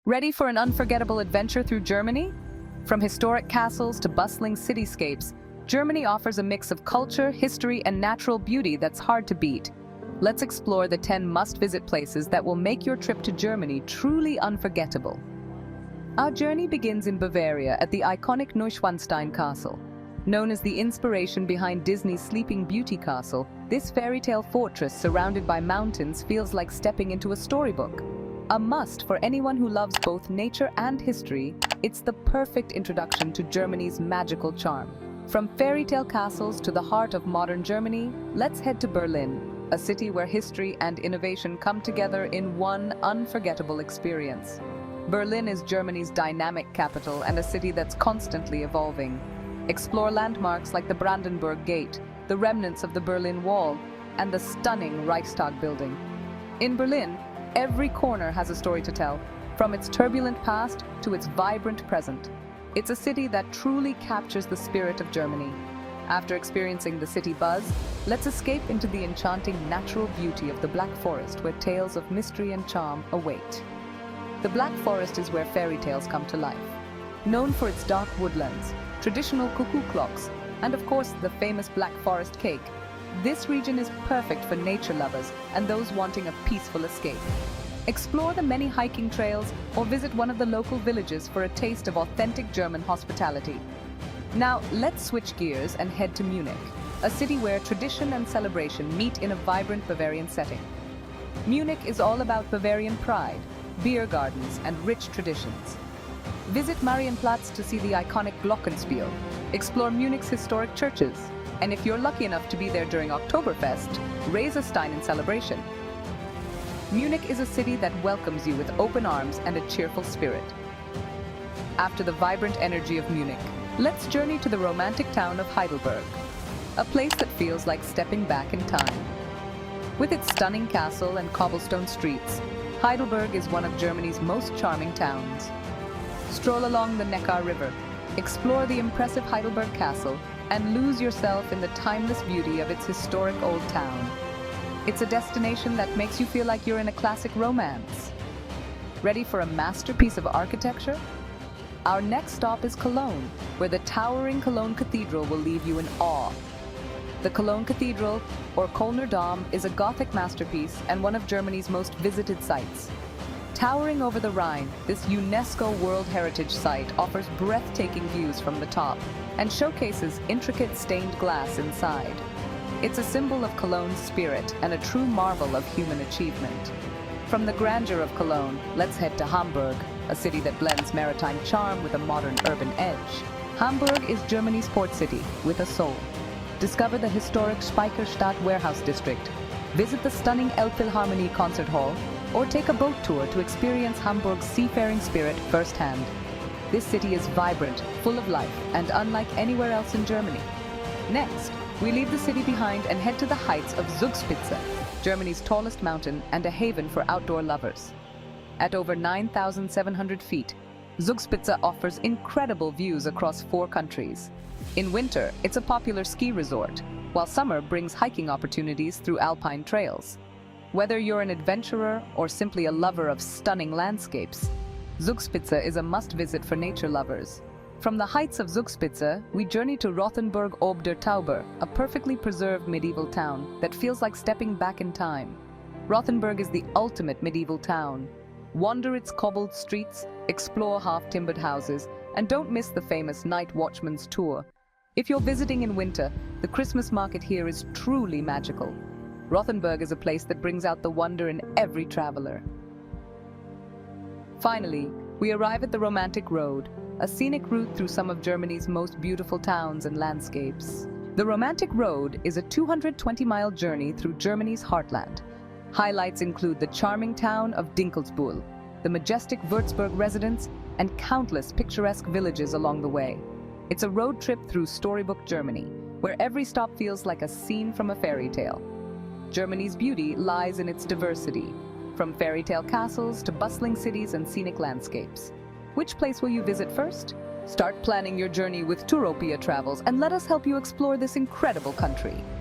Ready for an unforgettable adventure through Germany? From historic castles to bustling cityscapes, Germany offers a mix of culture, history, and natural beauty that's hard to beat. Let's explore the 10 must-visit places that will make your trip to Germany truly unforgettable. Our journey begins in Bavaria at the iconic Neuschwanstein Castle. Known as the inspiration behind Disney's Sleeping Beauty castle, this fairy tale fortress surrounded by mountains feels like stepping into a storybook. A must for anyone who loves both nature and history, it's the perfect introduction to Germany's magical charm. From fairy tale castles to the heart of modern Germany, let's head to Berlin, a city where history and innovation come together in one unforgettable experience. Berlin is Germany's dynamic capital and a city that's constantly evolving. Explore landmarks like the Brandenburg Gate, the remnants of the Berlin Wall, and the stunning Reichstag building. In Berlin, every corner has a story to tell, from its turbulent past to its vibrant present. It's a city that truly captures the spirit of Germany. After experiencing the city buzz, let's escape into the enchanting natural beauty of the Black Forest, where tales of mystery and charm await. The Black Forest is where fairy tales come to life. Known for its dark woodlands, traditional cuckoo clocks, and of course the famous Black Forest cake, this region is perfect for nature lovers and those wanting a peaceful escape. Explore the many hiking trails or visit one of the local villages for a taste of authentic German hospitality. Now, let's switch gears and head to Munich, a city where tradition and celebration meet in a vibrant Bavarian setting. Munich is all about Bavarian pride, beer gardens, and rich traditions. Visit Marienplatz to see the iconic Glockenspiel, explore Munich's historic churches, and if you're lucky enough to be there during Oktoberfest, raise a stein in celebration. Munich is a city that welcomes you with open arms and a cheerful spirit. After the vibrant energy of Munich, let's journey to the romantic town of Heidelberg, a place that feels like stepping back in time. With its stunning castle and cobblestone streets, Heidelberg is one of Germany's most charming towns. Stroll along the Neckar River, explore the impressive Heidelberg Castle, and lose yourself in the timeless beauty of its historic old town. It's a destination that makes you feel like you're in a classic romance. Ready for a masterpiece of architecture? Our next stop is Cologne, where the towering Cologne Cathedral will leave you in awe. The Cologne Cathedral, or Kölner Dom, is a Gothic masterpiece and one of Germany's most visited sites. Towering over the Rhine, this UNESCO World Heritage Site offers breathtaking views from the top and showcases intricate stained glass inside. It's a symbol of Cologne's spirit and a true marvel of human achievement. From the grandeur of Cologne, let's head to Hamburg, a city that blends maritime charm with a modern urban edge. Hamburg is Germany's port city with a soul. Discover the historic Speicherstadt warehouse district, visit the stunning Elbphilharmonie concert hall, or take a boat tour to experience Hamburg's seafaring spirit firsthand. This city is vibrant, full of life, and unlike anywhere else in Germany. Next, we leave the city behind and head to the heights of Zugspitze, Germany's tallest mountain and a haven for outdoor lovers. At over 9,700 feet, Zugspitze offers incredible views across 4 countries. In winter, it's a popular ski resort, while summer brings hiking opportunities through alpine trails. Whether you're an adventurer or simply a lover of stunning landscapes, Zugspitze is a must-visit for nature lovers. From the heights of Zugspitze, we journey to Rothenburg ob der Tauber, a perfectly preserved medieval town that feels like stepping back in time. Rothenburg is the ultimate medieval town. Wander its cobbled streets, explore half-timbered houses, and don't miss the famous Night Watchman's Tour. If you're visiting in winter, the Christmas market here is truly magical. Rothenburg is a place that brings out the wonder in every traveler. Finally, we arrive at the Romantic Road, a scenic route through some of Germany's most beautiful towns and landscapes. The Romantic Road is a 220-mile journey through Germany's heartland. Highlights include the charming town of Dinkelsbühl, the majestic Würzburg residence, and countless picturesque villages along the way. It's a road trip through storybook Germany, where every stop feels like a scene from a fairy tale. Germany's beauty lies in its diversity, from fairy tale castles to bustling cities and scenic landscapes. Which place will you visit first? Start planning your journey with Touropiya Travels and let us help you explore this incredible country.